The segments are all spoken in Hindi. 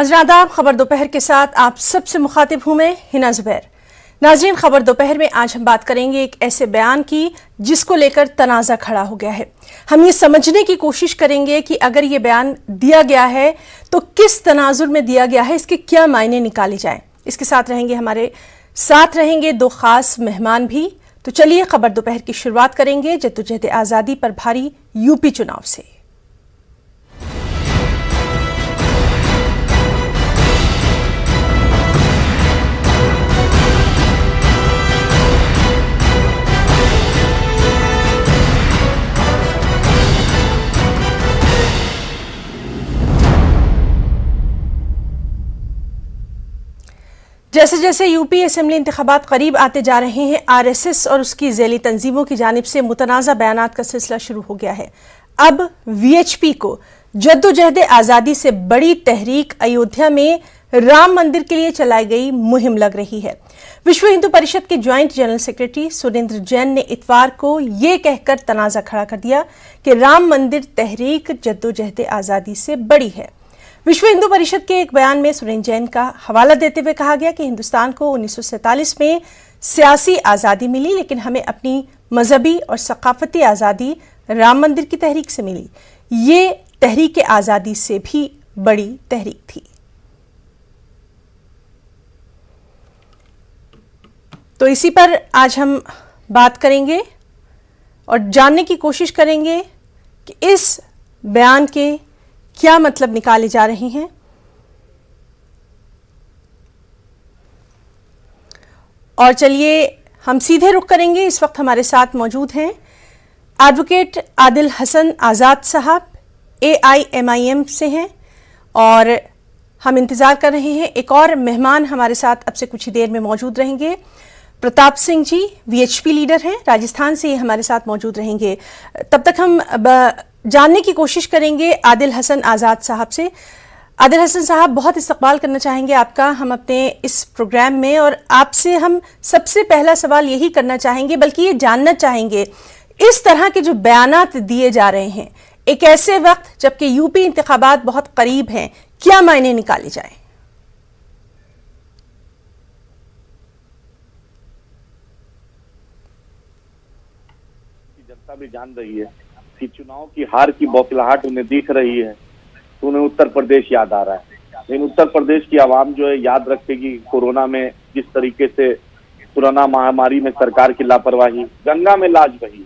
नाज़रीन आदाब, खबर दोपहर के साथ आप सबसे मुखातिब हूं मैं हिना जुबैर। नाज़रीन, खबर दोपहर में आज हम बात करेंगे एक ऐसे बयान की जिसको लेकर तनाज़ा खड़ा हो गया है। हम ये समझने की कोशिश करेंगे कि अगर ये बयान दिया गया है तो किस तनाजुर में दिया गया है, इसके क्या मायने निकाले जाएं। इसके साथ रहेंगे हमारे साथ रहेंगे दो खास मेहमान भी। तो चलिए खबर दोपहर की शुरुआत करेंगे जद्दोजहद आज़ादी पर भारी यूपी चुनाव से। जैसे जैसे यूपी असेंबली इंतखाबात करीब आते जा रहे हैं, आरएसएस और उसकी ज़ैली तंजीमों की जानिब से मुतनाज़ा बयानात का सिलसिला शुरू हो गया है। अब वीएचपी को जद्दोजहद आज़ादी से बड़ी तहरीक अयोध्या में राम मंदिर के लिए चलाई गई मुहिम लग रही है। विश्व हिंदू परिषद के joint general secretary Surendra Jain ने इतवार को ये कहकर तनाज़ा खड़ा कर दिया कि राम मंदिर तहरीक जद्दोजहद आज़ादी से बड़ी है। विश्व हिंदू परिषद के एक बयान में सुरेंद्र जैन का हवाला देते हुए कहा गया कि हिंदुस्तान को 1947 में सियासी आज़ादी मिली, लेकिन हमें अपनी मजहबी और सकाफती आज़ादी राम मंदिर की तहरीक से मिली। ये तहरीक आज़ादी से भी बड़ी तहरीक थी। तो इसी पर आज हम बात करेंगे और जानने की कोशिश करेंगे कि इस बयान के क्या मतलब निकाले जा रहे हैं। और चलिए हम सीधे रुख करेंगे। इस वक्त हमारे साथ मौजूद हैं एडवोकेट आदिल हसन आज़ाद साहब, AIMIM से हैं, और हम इंतज़ार कर रहे हैं एक और मेहमान हमारे साथ अब से कुछ ही देर में मौजूद रहेंगे। प्रताप सिंह जी VHP लीडर हैं, राजस्थान से हमारे साथ मौजूद रहेंगे। तब तक हम जानने की कोशिश करेंगे आदिल हसन आज़ाद साहब से। आदिल हसन साहब, बहुत इस्तकबाल करना चाहेंगे आपका हम अपने इस प्रोग्राम में, और आपसे हम सबसे पहला सवाल यही करना चाहेंगे, बल्कि ये जानना चाहेंगे इस तरह के जो बयानात दिए जा रहे हैं एक ऐसे वक्त जबकि यूपी इंतखाबात बहुत करीब हैं, क्या मायने निकाले जाएं? जनता भी जान रही है कि चुनाव की हार की बौखलाहट उन्हें दिख रही है, तो उन्हें उत्तर प्रदेश याद आ रहा है। लेकिन उत्तर प्रदेश की आवाम जो है याद रखेगी कोरोना में जिस तरीके से कोरोना महामारी में सरकार की लापरवाही, गंगा में लाश बही,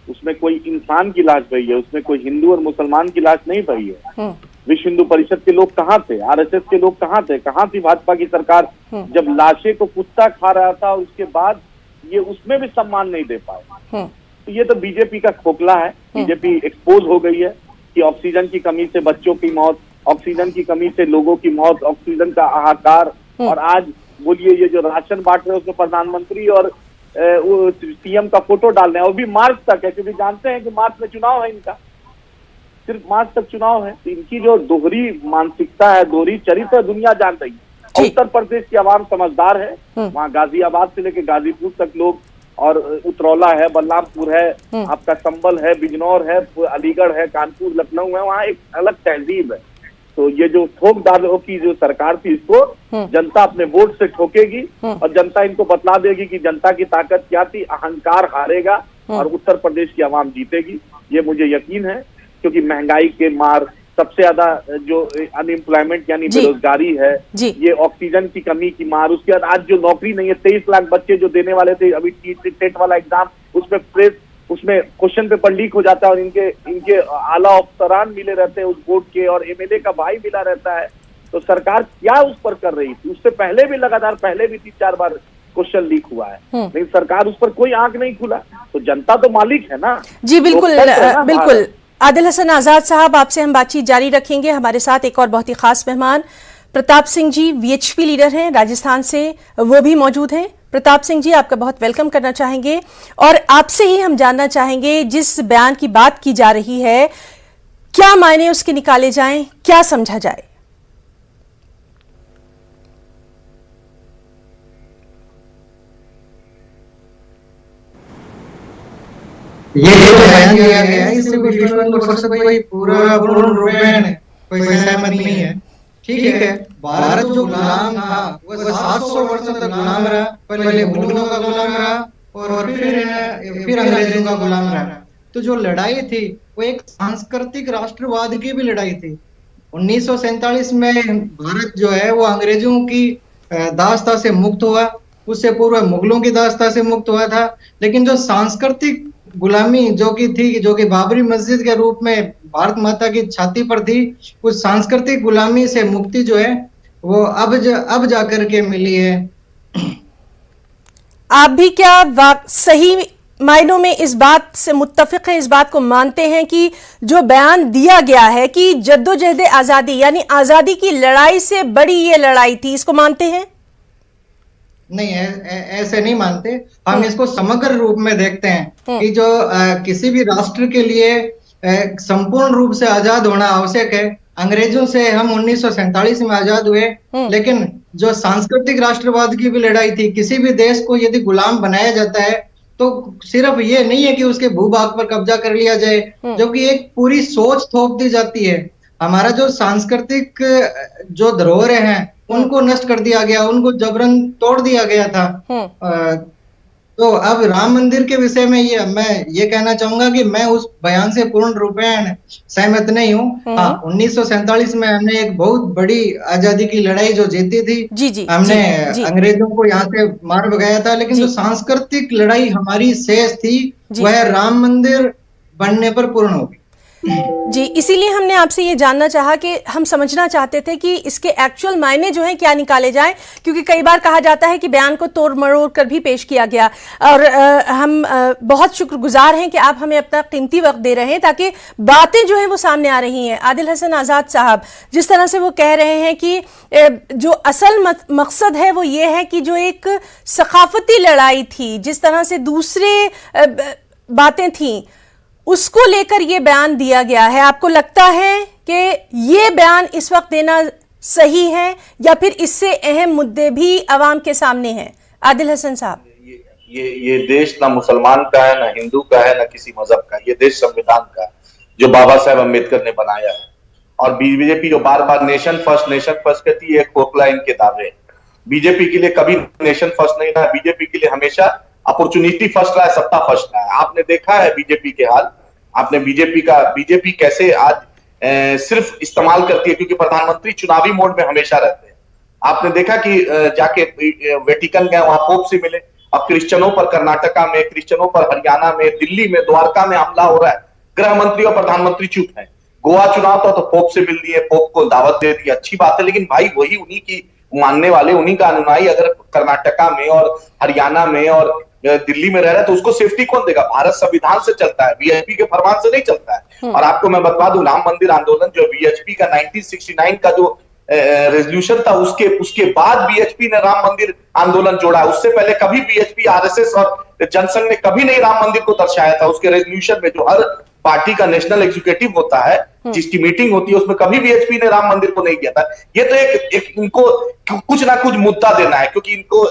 उसमें कोई इंसान की लाश बही है, उसमें कोई हिंदू और मुसलमान की लाश नहीं बही है। विश्व हिंदू परिषद के लोग कहाँ थे? RSS के लोग कहाँ थे? कहाँ थी भाजपा की सरकार जब लाशें को कुत्ता खा रहा था? उसके बाद ये उसमें भी सम्मान नहीं दे पाए। तो ये तो बीजेपी का खोखला है। बीजेपी एक्सपोज हो गई है कि ऑक्सीजन की कमी से बच्चों की मौत, ऑक्सीजन की कमी से लोगों की मौत, ऑक्सीजन का हाहाकार। और आज बोलिए ये जो राशन बांट रहे हैं उसमें प्रधानमंत्री और CM का फोटो डाल रहे हैं, और भी मार्च तक है, क्योंकि जानते हैं कि मार्च में चुनाव है इनका, सिर्फ मार्च तक चुनाव है। तो इनकी जो दोहरी मानसिकता है, दोहरी चरित्र है, दुनिया जान रही है। उत्तर प्रदेश की आवाम समझदार है। वहाँ गाजियाबाद से लेकर गाजीपुर तक लोग, और उतरौला है, बलरामपुर है, आपका संबल है, बिजनौर है, अलीगढ़ है, कानपुर, लखनऊ है, वहाँ एक अलग तहजीब है। तो ये जो ठोकदारों की जो सरकार थी, इसको जनता अपने वोट से ठोकेगी, और जनता इनको बतला देगी कि जनता की ताकत क्या थी। अहंकार हारेगा और उत्तर प्रदेश की आवाम जीतेगी, ये मुझे यकीन है। क्योंकि महंगाई के मार, सबसे ज्यादा जो अनएम्प्लॉयमेंट यानी बेरोजगारी है, ये ऑक्सीजन की कमी की मार, उसके बाद आज जो नौकरी नहीं है, 23 लाख बच्चे जो देने वाले थे अभी टेट वाला एग्जाम, उसमें क्वेश्चन पेपर लीक हो जाता है, और इनके आला अफसरान मिले रहते हैं उस बोर्ड के, और MLA का भाई मिला रहता है। तो सरकार क्या उस पर कर रही थी? उससे पहले भी लगातार, पहले भी 3-4 बार क्वेश्चन लीक हुआ है, लेकिन सरकार उस पर कोई आंख नहीं खुला। तो जनता तो मालिक है ना। जी बिल्कुल बिल्कुल। आदिल हसन आज़ाद साहब, आपसे हम बातचीत जारी रखेंगे। हमारे साथ एक और बहुत ही खास मेहमान प्रताप सिंह जी VHP लीडर हैं, राजस्थान से वो भी मौजूद हैं। प्रताप सिंह जी, आपका बहुत वेलकम करना चाहेंगे, और आपसे ही हम जानना चाहेंगे जिस बयान की बात की जा रही है क्या मायने उसके निकाले जाएं, क्या समझा जाए? ये जो बयान दिया गया है इससे विश्व हिंदू परिषद कोई पूरा पूर्ण रूप में कोई सहमत नहीं है। ठीक है, भारत जो गुलाम था वो 700 वर्षों तक गुलाम रहा। पहले मुगलों का गुलाम रहा और फिर अंग्रेजों का गुलाम रहा। तो जो लड़ाई थी वो एक सांस्कृतिक राष्ट्रवाद की भी लड़ाई थी। 1947 में भारत जो है वो अंग्रेजों की दास्ता से मुक्त हुआ। उससे पूर्व मुगलों की दास्ता से मुक्त हुआ था। लेकिन जो सांस्कृतिक गुलामी जो कि बाबरी मस्जिद के रूप में भारत माता की छाती पर थी, उस सांस्कृतिक गुलामी से मुक्ति जो है वो अब जाकर के मिली है। आप भी क्या सही मायनों में इस बात से मुत्तफिक हैं, इस बात को मानते हैं कि जो बयान दिया गया है कि जद्दोजहद आज़ादी यानी आज़ादी की लड़ाई से बड़ी ये लड़ाई थी, इसको मानते हैं? नहीं, ऐसे नहीं मानते हम। इसको समग्र रूप में देखते हैं कि जो किसी भी राष्ट्र के लिए संपूर्ण रूप से आजाद होना आवश्यक है। अंग्रेजों से हम 1947 में आजाद हुए, लेकिन जो सांस्कृतिक राष्ट्रवाद की भी लड़ाई थी, किसी भी देश को यदि गुलाम बनाया जाता है तो सिर्फ ये नहीं है कि उसके भूभाग पर कब्जा कर लिया जाए, जबकि एक पूरी सोच थोप दी जाती है। हमारा जो सांस्कृतिक जो धरोहरें हैं उनको नष्ट कर दिया गया, उनको जबरन तोड़ दिया गया था। तो अब राम मंदिर के विषय में मैं ये कहना चाहूंगा कि मैं उस बयान से पूर्ण रूपेण सहमत नहीं हूँ। हाँ, 1947 में हमने एक बहुत बड़ी आजादी की लड़ाई जो जीती थी, हमने अंग्रेजों को यहाँ से मार भगाया था। लेकिन जो सांस्कृतिक लड़ाई हमारी शेष थी वह राम मंदिर बनने पर पूर्ण होगी। जी, इसीलिए हमने आपसे ये जानना चाहा कि हम समझना चाहते थे कि इसके एक्चुअल मायने जो हैं क्या निकाले जाएं, क्योंकि कई बार कहा जाता है कि बयान को तोड़ मरोड़ कर भी पेश किया गया। और हम बहुत शुक्रगुजार हैं कि आप हमें अपना कीमती वक्त दे रहे हैं ताकि बातें जो हैं वो सामने आ रही हैं। आदिल हसन आज़ाद साहब जिस तरह से वो कह रहे हैं कि जो असल मकसद है वो ये है कि जो एक सकाफती लड़ाई थी, जिस तरह से दूसरे बातें थीं, उसको लेकर ये बयान दिया गया है। आपको लगता है कि ये बयान इस वक्त देना सही है या फिर इससे अहम मुद्दे भी अवाम के सामने हैं? आदिल हसन साहब, ये देश ना मुसलमान का है, ना हिंदू का है, ना किसी मजहब का। ये देश संविधान का है जो बाबा साहेब अम्बेडकर ने बनाया है। और बीजेपी जो बार बार नेशन फर्स्ट कहती है, खोखला इनके दावे। बीजेपी के लिए कभी नेशन फर्स्ट नहीं रहा। बीजेपी के लिए हमेशा अपॉर्चुनिटी फर्स्ट रहा है, सत्ता फर्स्ट रहा है। आपने देखा है बीजेपी के हाल। आपने बीजेपी कैसे आज सिर्फ इस्तेमाल करती है, क्योंकि प्रधानमंत्री चुनावी मोड में हमेशा रहते हैं। आपने देखा कि जाके वेटिकन गए, वहां पोप से मिले। अब क्रिश्चियनों पर कर्नाटका में, क्रिश्चियनों पर हरियाणा में, दिल्ली में, द्वारका में हमला हो रहा है। गृह मंत्री और प्रधानमंत्री चुप है। गोवा चुनाव था तो पोप से मिल लिए, पोप को दावत दे दी, अच्छी बात है। लेकिन भाई वही उन्हीं की मानने वाले, उन्हीं का अनुयायी अगर कर्नाटका में और हरियाणा में और दिल्ली में रह रहा है तो उसको सेफ्टी कौन देगा? भारत संविधान से चलता है, वीएचपी के फरमान से नहीं चलता है। और आपको मैं बता दूं, राम मंदिर आंदोलन जो वीएचपी का 1969 का जो रेजोल्यूशन था, उसके बाद बीएचपी ने राम मंदिर आंदोलन जोड़ा। उससे पहले कभी बीएचपी, आरएसएस और जनसंघ ने कभी नहीं राम मंदिर को दर्शाया था। उसके रेजोल्यूशन में जो हर पार्टी का नेशनल एग्जीक्यूटिव होता है, जिसकी मीटिंग होती है, उसमें कभी बीएचपी ने राम मंदिर को नहीं किया था। ये तो एक इनको कुछ ना कुछ मुद्दा देना है, क्योंकि इनको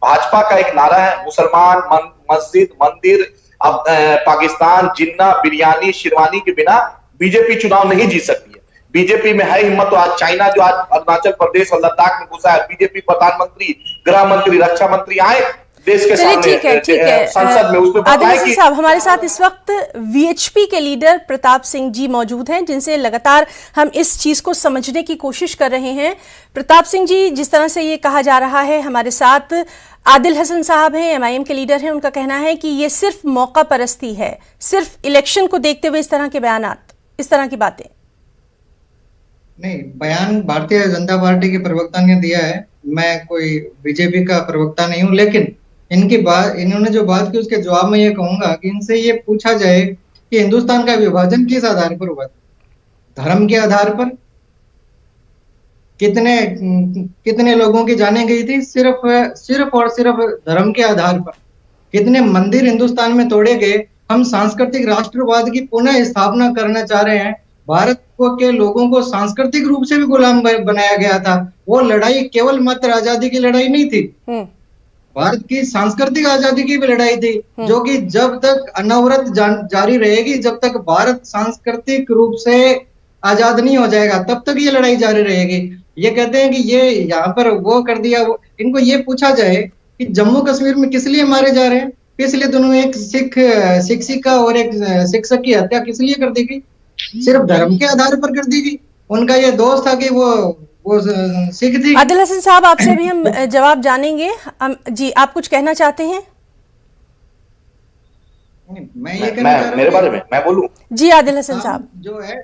भाजपा का एक नारा है, मुसलमान मस्जिद मंदिर, अब पाकिस्तान जिन्ना बिरयानी शेरवानी के बिना बीजेपी चुनाव नहीं जीत सकती है। बीजेपी में है हिम्मत। तो आज चाइना जो आज अरुणाचल प्रदेश और लद्दाख में घुसा है, बीजेपी प्रधानमंत्री, गृह मंत्री, रक्षा मंत्री आए देश के सामने, ठीक है। संसद में उसमें आदिल हसन साहब, हमारे साथ इस वक्त वीएचपी के लीडर प्रताप सिंह जी मौजूद हैं, जिनसे लगातार हम इस चीज को समझने की कोशिश कर रहे हैं। प्रताप सिंह जी, जिस तरह से ये कहा जा रहा है, हमारे साथ आदिल हसन साहब हैं, एमआईएम के लीडर हैं, उनका कहना है कि ये सिर्फ मौका परस्ती है, सिर्फ इलेक्शन को देखते हुए इस तरह के बयानात, इस तरह की बातें। नहीं, बयान भारतीय जनता पार्टी के प्रवक्ता ने दिया है। मैं कोई बीजेपी का प्रवक्ता नहीं हूं, लेकिन इन्होंने जो बात की उसके जवाब में ये कहूंगा कि इनसे ये पूछा जाए कि हिंदुस्तान का विभाजन किस आधार पर हुआ? धर्म के आधार पर? कितने लोगों की जाने गई थी सिर्फ और सिर्फ धर्म के आधार पर? कितने मंदिर हिंदुस्तान में तोड़े गए? हम सांस्कृतिक राष्ट्रवाद की पुनः स्थापना करना चाह रहे हैं। भारत के लोगों को सांस्कृतिक रूप से भी गुलाम बनाया गया था। वो लड़ाई केवल मात्र आजादी की लड़ाई नहीं थी, भारत की सांस्कृतिक आजादी की भी लड़ाई थी, जो कि जब तक अनवरत जारी रहेगी, जब तक भारत सांस्कृतिक रूप से आजाद नहीं हो जाएगा, तब तक ये लड़ाई जारी रहेगी। ये कहते हैं कि ये यहाँ पर वो कर दिया वो। इनको ये पूछा जाए कि जम्मू कश्मीर में किस लिए मारे जा रहे हैं, पिछले दिनों में एक शिक्षिका और एक शिक्षक की हत्या किस लिए कर दी गई, सिर्फ धर्म के आधार पर कर दी गई। उनका ये दोष था कि वो सिख थी। आदिल हसन साहब, आपसे भी हम जवाब जानेंगे। जी, आप कुछ कहना चाहते हैं? मैं ये कहना चाह रहा हूं मेरे बारे में मैं बोलूं? जी आदिल हसन साहब, जो है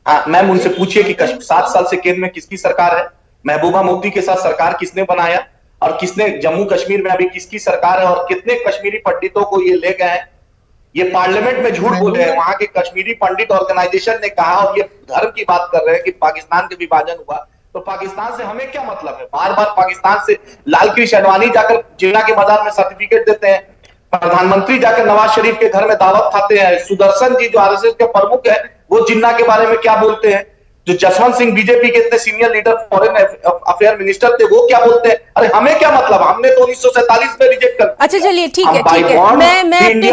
हाँ, मैम उनसे पूछिए कि 7 साल से केंद्र में किसकी सरकार है, महबूबा मुफ्ती के साथ सरकार किसने बनाया, और किसने जम्मू कश्मीर में अभी किसकी सरकार है, और कितने कश्मीरी पंडितों को ये ले गए हैं। ये पार्लियामेंट में झूठ बोले हैं, वहां के कश्मीरी पंडित ऑर्गेनाइजेशन ने कहा, और ये धर्म की बात कर रहे हैं कि पाकिस्तान के विभाजन हुआ, तो पाकिस्तान से हमें क्या मतलब है। बार बार पाकिस्तान से लाल कृष्ण आडवाणी जाकर जिन्ना के मजार में सर्टिफिकेट देते हैं, प्रधानमंत्री जाकर नवाज शरीफ के घर में दावत खाते हैं, सुदर्शन जी जो आरएसएस के प्रमुख है वो जिन्ना के बारे में क्या बोलते हैं, जो जसवंत सिंह बीजेपी के इतने senior leader foreign affair minister थे वो क्या बोलते हैं। अरे हमें क्या मतलब, हमने तो 1947 में रिजेक्ट कर। अच्छा चलिए ठीक है ठीक है, मैं अपने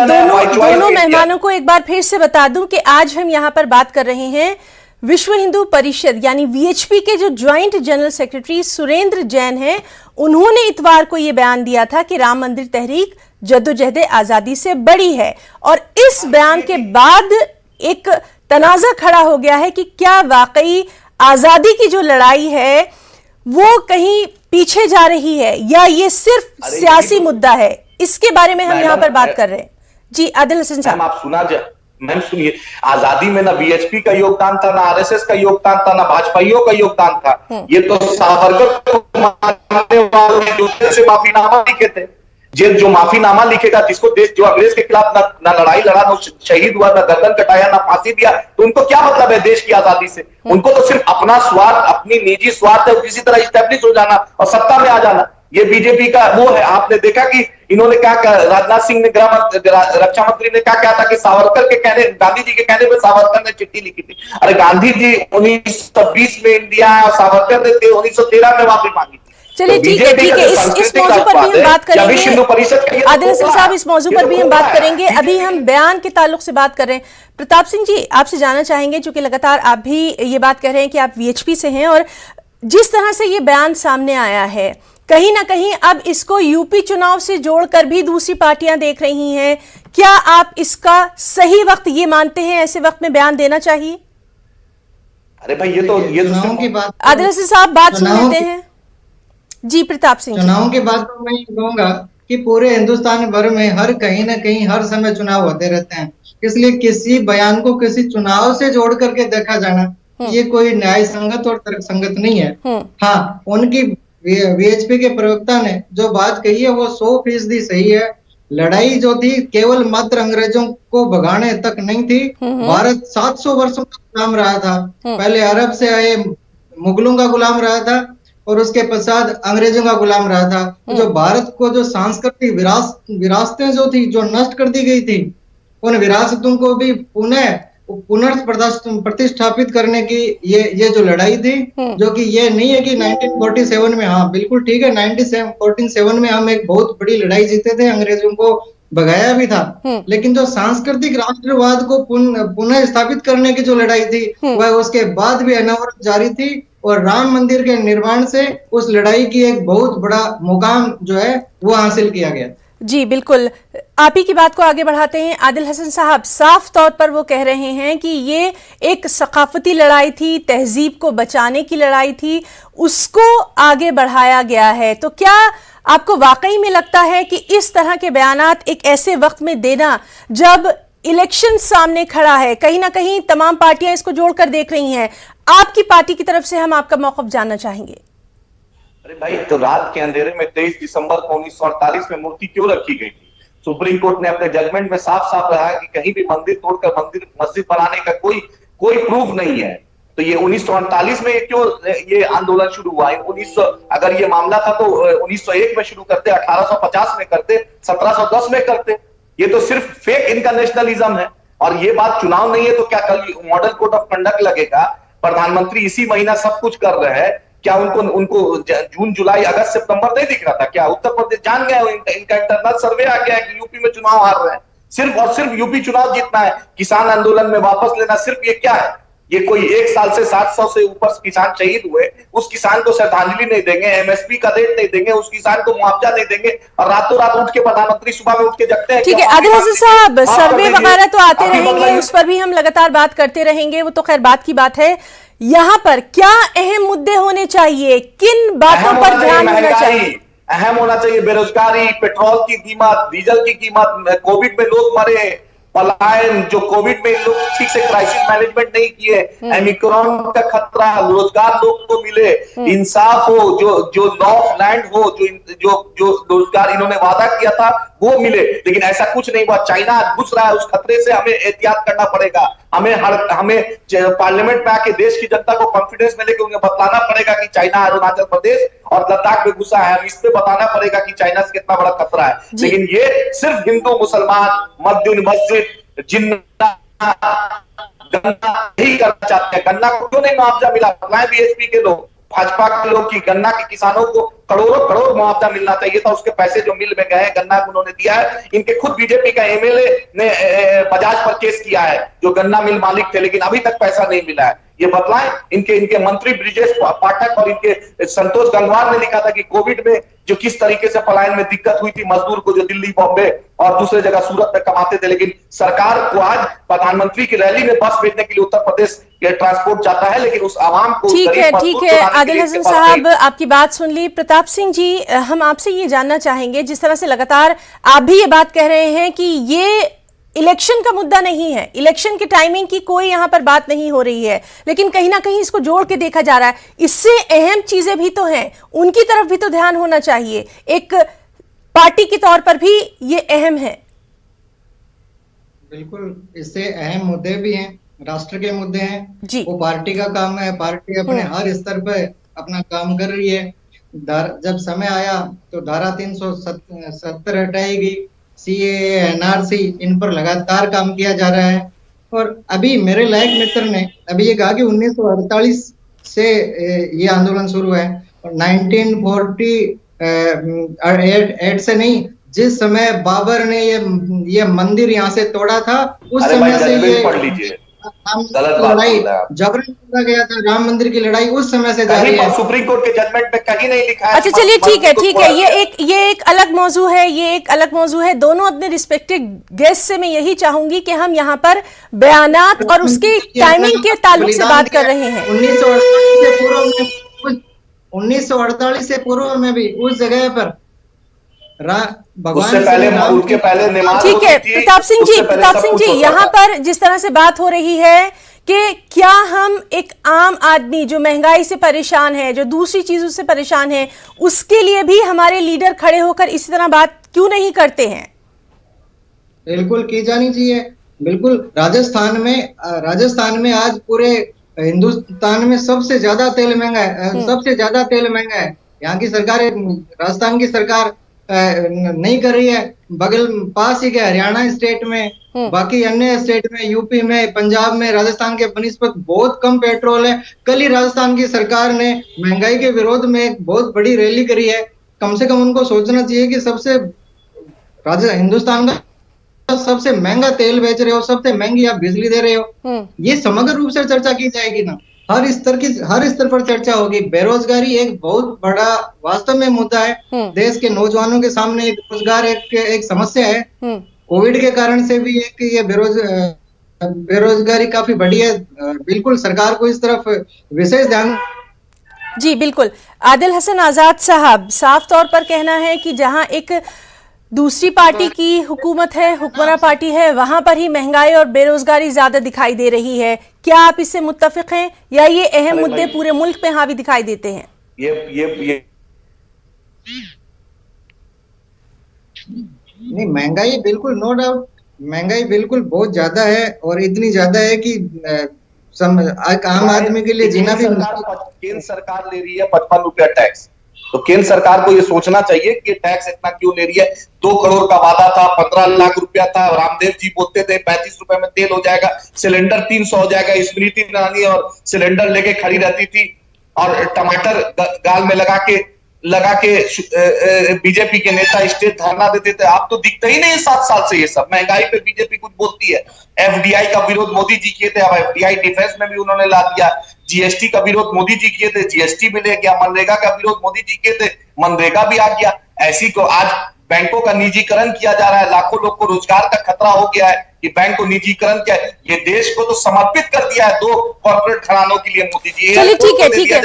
दोनों मेहमानों को एक बार फिर से बता दूं कि आज हम यहाँ पर बात कर रहे हैं विश्व हिंदू परिषद यानी वीएचपी के जो joint general secretary Surendra Jain हैं, उन्होंने इतवार को यह बयान दिया था कि राम मंदिर तहरीक जद्दोजहद आजादी से बड़ी है, और इस बयान के बाद एक तनाजा खड़ा हो गया है कि क्या वाकई आजादी की जो लड़ाई है वो कहीं पीछे जा रही है या ये सिर्फ सियासी मुद्दा है। इसके बारे में हम यहाँ पर बात कर रहे हैं। जी आदिल हसन साहब, आप मैम सुनिए, आजादी में ना बीएचपी का योगदान था, ना आरएसएस का योगदान था, ना भाजपाइयों का योगदान था। ये तो सावरकर को मानने वाले से माफीनामा लिखे थे। जो माफीनामा लिखेगा, जिसको देश जो अंग्रेज के खिलाफ ना लड़ाई लड़ा, ना शहीद हुआ, ना गर्दन कटाया, ना फांसी दिया, तो उनको क्या मतलब है देश की आजादी से। उनको तो सिर्फ अपना स्वार्थ, अपनी निजी स्वार्थ है, किसी तरह स्टैब्लिश हो जाना और सत्ता में आ जाना। ये बीजेपी का वो है। आपने देखा कि इन्होंने क्या कहा, राजनाथ सिंह ने रक्षा मंत्री ने क्या कहा था कि सावरकर के कहने, गांधी जी के कहने पे सावरकर ने चिट्ठी लिखी थी। अरे गांधी जी 1920 में इंडिया और सावरकर ने 1913 में माफी मांगी। चलिए ठीक है ठीक है, इस मौजू पर भी हम बात करेंगे। आदिल हसन साहब, इस मौजू पर भी हम बात करेंगे। अभी हम बयान के ताल्लुक से बात कर रहे हैं। प्रताप सिंह जी, आपसे जानना चाहेंगे, चूंकि लगातार आप भी ये बात कह रहे हैं कि आप वीएचपी से हैं, और जिस तरह से ये बयान सामने आया है, कहीं ना कहीं अब इसको यूपी चुनाव से जोड़कर भी दूसरी पार्टियां देख रही हैं। क्या आप इसका सही वक्त ये मानते हैं, ऐसे वक्त में बयान देना चाहिए? अरे भाई ये चुनाव की बात, आदिल हसन साहब बात सुन लेते हैं। जी प्रताप सिंह, चुनाव की बात तो मैं कहूंगा कि पूरे हिंदुस्तान भर में हर कहीं ना कहीं हर समय चुनाव होते रहते हैं, इसलिए किसी बयान को किसी चुनाव से जोड़ करके देखा जाना ये कोई न्याय संगत और तर्क संगत नहीं है। हाँ, उनकी वीएचपी के प्रवक्ता ने जो बात कही है वो 100% सही है। लड़ाई जो थी केवल मात्र अंग्रेजों को भगाने तक नहीं थी। भारत 700 वर्षों का गुलाम रहा था। पहले अरब से आए मुगलों का गुलाम रहा था और उसके पश्चात अंग्रेजों का गुलाम रहा था। जो भारत को जो सांस्कृतिक विरासतें जो थी, जो नष्ट कर दी गई थी, उन विरासतों को भी प्रतिष्ठापित करने की ये जो लड़ाई थी, जो कि ये नहीं है कि 1947 में, हाँ बिल्कुल ठीक है, 1947 में हम एक बहुत बड़ी लड़ाई जीते थे, अंग्रेजों को भगाया भी था, लेकिन जो सांस्कृतिक राष्ट्रवाद को पुनः स्थापित करने की जो लड़ाई थी वह उसके बाद भी अनवरत जारी थी, और राम मंदिर के निर्माण से उस लड़ाई की एक बहुत बड़ा मुकाम जो है वो हासिल किया गया। जी बिल्कुल, आप ही की बात को आगे बढ़ाते हैं। आदिल हसन साहब, साफ तौर पर वो कह रहे हैं कि ये एक सकाफती लड़ाई थी, तहजीब को बचाने की लड़ाई थी, उसको आगे बढ़ाया गया है। तो क्या आपको वाकई में लगता है कि इस तरह के बयानात एक ऐसे वक्त में देना जब इलेक्शन सामने खड़ा है, कहीं ना कहीं तमाम पार्टियां इसको जोड़कर देख रही हैं, आपकी पार्टी की तरफ से हम आपका मौक़िफ़ जानना चाहेंगे। अरे भाई, तो रात के अंधेरे में 23 दिसंबर को 1948 में मूर्ति क्यों रखी गई थी? सुप्रीम कोर्ट ने अपने जजमेंट में साफ साफ रहा कि कहीं भी मंदिर तोड़कर मस्जिद बनाने का कोई प्रूफ नहीं है। तो ये 1948 में क्यों ये आंदोलन शुरू हुआ? 1900 अगर ये मामला था तो 1901 में शुरू करते, 1850 में करते, 1710 में करते। ये तो सिर्फ फेक इनका नेशनलिज्म है। और ये बात चुनाव नहीं है तो क्या कल मॉडल कोड ऑफ कंडक्ट लगेगा? प्रधानमंत्री इसी महीना सब कुछ कर रहे हैं, क्या उनको जून जुलाई अगस्त सितंबर नहीं दिख रहा था क्या? उत्तर प्रदेश जान गया, इनका इंटरनल सर्वे आ गया है कि यूपी में चुनाव हार रहे हैं। सिर्फ और सिर्फ यूपी चुनाव जीतना है, किसान आंदोलन में वापस लेना, सिर्फ ये क्या है? ये कोई 1 साल से 700 से ऊपर किसान शहीद हुए, उस किसान को श्रद्धांजलि नहीं देंगे, एमएसपी का रेट नहीं देंगे, उस किसान को मुआवजा नहीं देंगे, और रातों रात उठ के प्रधानमंत्री सुबह में उठ के जगते हैं। ठीक है आदिल हसन साहब, सर्वे वगैरह तो आते रहेंगे, उस पर भी हम लगातार बात करते रहेंगे, वो तो खैर बात की बात है। यहाँ पर क्या अहम मुद्दे होने चाहिए, किन बातों पर ध्यान होना चाहिए? अहम होना चाहिए बेरोजगारी, पेट्रोल की कीमत, डीजल की कीमत, कोविड में लोग मरे, पलायन, जो कोविड में लोग ठीक से क्राइसिस मैनेजमेंट नहीं किए, ओमिक्रॉन का खतरा, रोजगार लोगों को मिले, इंसाफ हो, जो लॉ ऑफ लैंड हो, जो रोजगार इन्होंने वादा किया था वो मिले, लेकिन ऐसा कुछ नहीं हुआ। चाइना घुस रहा है, उस खतरे से हमें एहतियात करना पड़ेगा। हमें पार्लियामेंट में आके देश की जनता को कॉन्फिडेंस मिले कि उन्हें बतलाना पड़ेगा कि चाइना अरुणाचल प्रदेश और लद्दाख में घुसा है, इस पे बताना पड़ेगा कि चाइना से कितना बड़ा खतरा है। लेकिन ये सिर्फ हिंदू मुसलमान, मस्जिद मस्जिद, जिन्ना, गन्ना यही करना चाहते हैं। गन्ना को क्यों नहीं मुआवजा मिला? बीएसपी के लोग, भाजपा के लोग की गन्ना के किसानों को करोड़ों करोड़ मुआवजा मिलना चाहिए था। उसके पैसे जो मिल में गए हैं, गन्ना को उन्होंने दिया है। इनके खुद बीजेपी का एमएलए ने बजाज पर केस किया है, जो गन्ना मिल मालिक थे, लेकिन अभी तक पैसा नहीं मिला है। ये बतलाएं। इनके मंत्री ब्रिजेश पाठक और इनके संतोष गंगवार ने लिखा था कि कोविड में जो किस तरीके से पलायन में दिक्कत हुई थी मजदूर को, जो दिल्ली, बॉम्बे और दूसरे जगह सूरत में कमाते थे, लेकिन सरकार को आज प्रधानमंत्री की रैली में बस भेजने के लिए उत्तर प्रदेश ट्रांसपोर्ट जाता है, लेकिन उस आवाम को ठीक है आदिल हसन साहब, आपकी बात सुन ली। प्रताप सिंह जी, हम आपसे ये जानना चाहेंगे, जिस तरह से लगातार आप भी ये बात कह रहे हैं कि ये इलेक्शन का मुद्दा नहीं है, इलेक्शन के टाइमिंग की कोई यहां पर बात नहीं हो रही है, लेकिन कहीं ना कहीं इसको जोड़ के देखा जा रहा है। इससे अहम चीजें भी तो हैं, उनकी तरफ भी तो ध्यान होना चाहिए। एक पार्टी के तौर पर भी ये अहम है। बिल्कुल, इससे अहम मुद्दे भी हैं, राष्ट्र के मुद्दे हैं जी। वो पार्टी का काम है, पार्टी अपने हर स्तर पे अपना काम कर रही है। जब समय आया तो धारा 370 हटाएगी, सीएए, एनआरसी, इन पर लगातार काम किया जा रहा है। और अभी मेरे लायक मित्र ने अभी ये कहा कि 1948 से ये आंदोलन शुरू है और 1948 से नहीं, जिस समय बाबर ने ये मंदिर यहाँ से तोड़ा था, उस समय से ये लड़ाई जबरन तोड़ा गया था, राम मंदिर की लड़ाई उस समय से जारी है। सुप्रीम कोर्ट के जजमेंट में कहीं नहीं लिखा है। अच्छा चलिए, ठीक है, ये एक अलग मौजू है, ये एक अलग मौजू है। दोनों अपने रिस्पेक्टिव गेस्ट से मैं यही चाहूंगी कि हम यहाँ पर बयानात और उसकी टाइमिंग के ताल्लुक से बात कर रहे हैं। 1948 से पूर्व में भी उस जगह पर उससे पहले उनके पहले नमाज ठीक है प्रताप सिंह जी, यहाँ पर जिस तरह से बात हो रही है कि क्या हम एक आम आदमी जो महंगाई से परेशान है, जो दूसरी चीजों से परेशान है, उसके लिए भी हमारे लीडर खड़े होकर इसी तरह बात क्यों नहीं करते हैं? बिल्कुल की जानी चाहिए। बिल्कुल, राजस्थान में आज पूरे हिंदुस्तान में सबसे ज्यादा तेल महंगा है। यहाँ की सरकार, राजस्थान की सरकार नहीं कर रही है। बगल पास ही क्या हरियाणा स्टेट में, बाकी अन्य स्टेट में, यूपी में, पंजाब में राजस्थान के बनिस्बत बहुत कम पेट्रोल है। कल ही राजस्थान की सरकार ने महंगाई के विरोध में एक बहुत बड़ी रैली करी है। कम से कम उनको सोचना चाहिए कि हिंदुस्तान का सबसे महंगा तेल बेच रहे हो, सबसे महंगी आप बिजली दे रहे हो। ये समग्र रूप से चर्चा की जाएगी ना, हर स्तर पर चर्चा होगी। बेरोजगारी एक बहुत बड़ा वास्तव में मुद्दा है। देश के नौजवानों के सामने एक रोजगार एक समस्या है। कोविड के कारण से भी एक ये बेरोजगारी काफी बढ़ी है। बिल्कुल सरकार को इस तरफ विशेष ध्यान। जी बिल्कुल, आदिल हसन आजाद साहब, साफ तौर पर कहना है कि जहां एक दूसरी पार्टी की हुकूमत है, हुक्मरान पार्टी है, वहां पर ही महंगाई और बेरोजगारी ज्यादा दिखाई दे रही है। क्या आप इससे मुत्तफिक हैं या ये अहम मुद्दे पूरे मुल्क में हावी दिखाई देते हैं? ये नहीं, महंगाई बिल्कुल, नो डाउट, महंगाई बिल्कुल बहुत ज्यादा है और इतनी ज्यादा है कि आम आदमी के लिए जीना भी। केंद्र सरकार ले रही है 55 रुपया टैक्स, तो केंद्र सरकार को ये सोचना चाहिए कि टैक्स इतना क्यों ले रही है। 2 करोड़ का वादा था, 15 लाख रुपया था। रामदेव जी बोलते थे 35 रुपए में तेल हो जाएगा, सिलेंडर 300 हो जाएगा। स्मृति ईरानी और सिलेंडर लेके खड़ी रहती थी और टमाटर गाल में लगा के लगा के बीजेपी के नेता स्टेज धरना देते थे। आप तो दिखते ही नहीं 7 साल से। ये सब महंगाई पे बीजेपी कुछ बोलती है। एफडीआई का विरोध मोदी जी किए थे, अब एफडीआई डिफेंस में भी उन्होंने ला दिया। जीएसटी का विरोध मोदी जी किए थे, जीएसटी भी ले गया। मनरेगा का विरोध मोदी जी किए थे, मनरेगा भी आ गया। ऐसी को आज बैंकों का निजीकरण किया जा रहा है, लाखों लोग को रोजगार का खतरा हो गया है कि बैंक को निजीकरण किया है। ये देश को तो समर्पित कर दिया है 2 कॉर्पोरेट घरानों के लिए मोदी जी। चलिए ठीक है, ठीक है।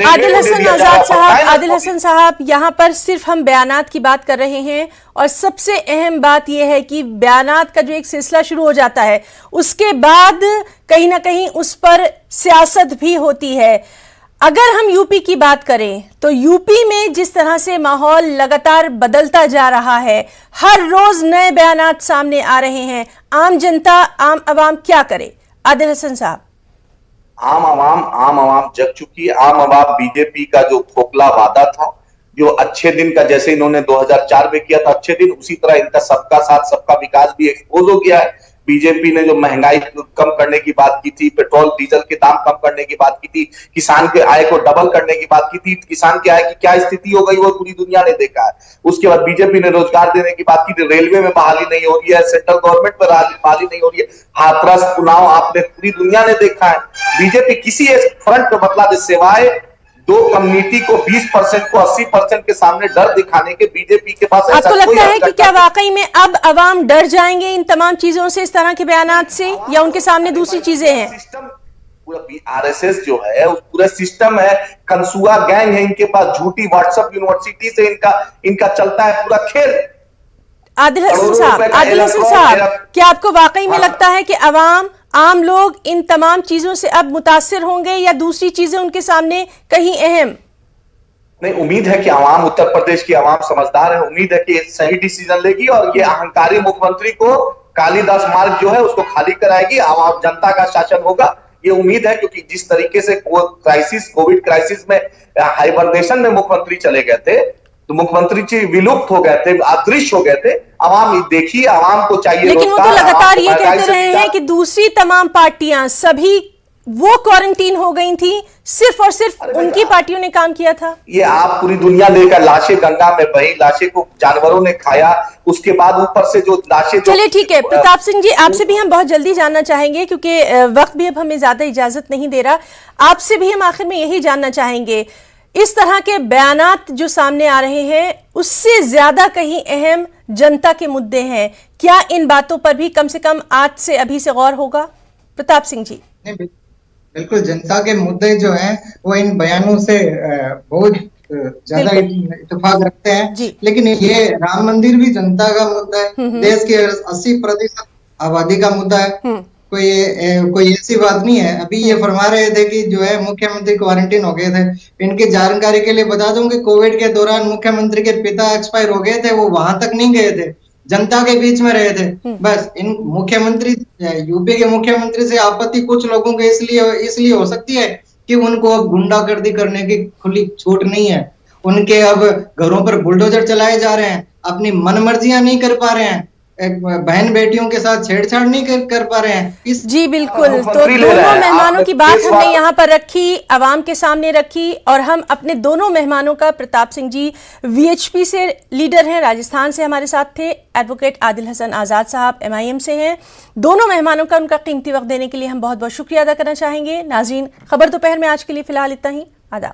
आदिल हसन आजाद साहब, आदिल हसन साहब, यहाँ पर सिर्फ हम बयानात की बात कर रहे हैं और सबसे अहम बात यह है कि बयानात का जो एक सिलसिला शुरू हो जाता है उसके बाद कहीं ना कहीं उस पर सियासत भी होती है। अगर हम यूपी की बात करें तो यूपी में जिस तरह से माहौल लगातार बदलता जा रहा है, हर रोज नए बयानात सामने आ रहे हैं, आम जनता, आम आवाम क्या करे? आदिल हसन साहब। आम आवाम जग चुकी है। आम आवाम बीजेपी का जो खोखला वादा था, जो अच्छे दिन का, जैसे इन्होंने 2004 में किया था अच्छे दिन, उसी तरह इनका सबका साथ सबका विकास भी एक्सपोज हो गया है। बीजेपी ने जो महंगाई कम करने की बात की थी, पेट्रोल डीजल के दाम कम करने की बात की थी, किसान के आय को डबल करने की बात की थी, किसान के आय की क्या स्थिति हो गई वो पूरी दुनिया ने देखा है। उसके बाद बीजेपी ने रोजगार देने की बात की थी, रेलवे में बहाली नहीं हो रही है, सेंट्रल गवर्नमेंट में बहाली नहीं हो रही है, हाथरस चुनाव आपने पूरी दुनिया ने देखा है। बीजेपी किसी एक फ्रंट पे मतलब सिवाय 2 कम्युनिटी को 20% को 80% के सामने डर दिखाने के बीजेपी के पास आपको लगता है कि क्या वाकई में अब अवाम डर जाएंगे इन तमाम चीजों से, इस तरह के बयानात से, या उनके सामने दूसरी चीजें हैं? सिस्टम पूरा आरएसएस जो है उस पूरा सिस्टम है, कंसुआ गैंग है इनके पास, झूठी व्हाट्सएप यूनिवर्सिटी से इनका चलता है पूरा खेल। आदिल हसन साहब, क्या आपको वाकई में लगता है कि अवाम, आम लोग इन तमाम चीजों से अब मुतासिर होंगे या दूसरी चीजें उनके सामने कहीं अहम? नहीं, उम्मीद है कि आवाम, उत्तर प्रदेश की आवाम समझदार है। उम्मीद है कि सही डिसीजन लेगी और ये अहंकारी मुख्यमंत्री को कालिदास मार्ग जो है उसको खाली कराएगी, आवाम जनता का शासन होगा, ये उम्मीद है। क्योंकि जिस तरीके से कोविड क्राइसिस में हाइबरनेशन में मुख्यमंत्री चले गए थे, तो मुख्यमंत्री जी विलुप्त हो गए थे, अदृश्य हो गए थे। आवाम देखिए, आवाम को चाहिए, लेकिन वो तो लगातार ये कहते रहे हैं कि दूसरी तमाम पार्टियां सभी वो क्वारंटीन हो गई थी, सिर्फ और सिर्फ उनकी पार्टियों ने काम किया था। ये आप पूरी दुनिया देखकर, लाशें गंगा में बही, लाशें को जानवरों ने खाया, उसके बाद ऊपर से जो लाशें। चलिए ठीक है प्रताप सिंह जी, आपसे भी हम बहुत जल्दी जानना चाहेंगे क्योंकि वक्त भी अब हमें ज्यादा इजाजत नहीं दे रहा। आपसे भी हम आखिर में यही जानना चाहेंगे, इस तरह के बयानात जो सामने आ रहे हैं उससे ज्यादा कहीं अहम जनता के मुद्दे हैं, क्या इन बातों पर भी कम से कम आज से अभी से गौर होगा? प्रताप सिंह जी। नहीं, बिल्कुल जनता के मुद्दे जो हैं वो इन बयानों से बहुत ज्यादा इत्तेफाक रखते हैं, लेकिन ये राम मंदिर भी जनता का मुद्दा है, देश के 80% आबादी का मुद्दा है। कोई ऐसी बात नहीं है। अभी ये फरमा रहे थे कि जो है मुख्यमंत्री क्वारंटीन हो गए थे। इनकी जानकारी के लिए बता दूं कि कोविड के दौरान मुख्यमंत्री के पिता एक्सपायर हो गए थे, वो वहां तक नहीं गए थे, जनता के बीच में रहे थे। बस इन मुख्यमंत्री, यूपी के मुख्यमंत्री से आपत्ति कुछ लोगों को इसलिए हो सकती है कि उनको अब गुंडागर्दी करने की खुली छूट नहीं है। उनके अब घरों पर बुलडोजर चलाए जा रहे हैं, अपनी मनमर्जियां नहीं कर पा रहे हैं, बहन बेटियों के साथ छेड़छाड़ नहीं कर पा रहे हैं। जी बिल्कुल, तो दोनों मेहमानों की बात हमने यहाँ पर रखी, अवाम के सामने रखी, और हम अपने दोनों मेहमानों का, प्रताप सिंह जी वीएचपी से लीडर हैं, राजस्थान से हमारे साथ थे, एडवोकेट आदिल हसन आजाद साहब एमआईएम से हैं। दोनों मेहमानों का उनका कीमती वक्त देने के लिए हम बहुत बहुत शुक्रिया अदा करना चाहेंगे। नाज़रीन, खबर दोपहर में आज के लिए फिलहाल इतना ही। आदाब।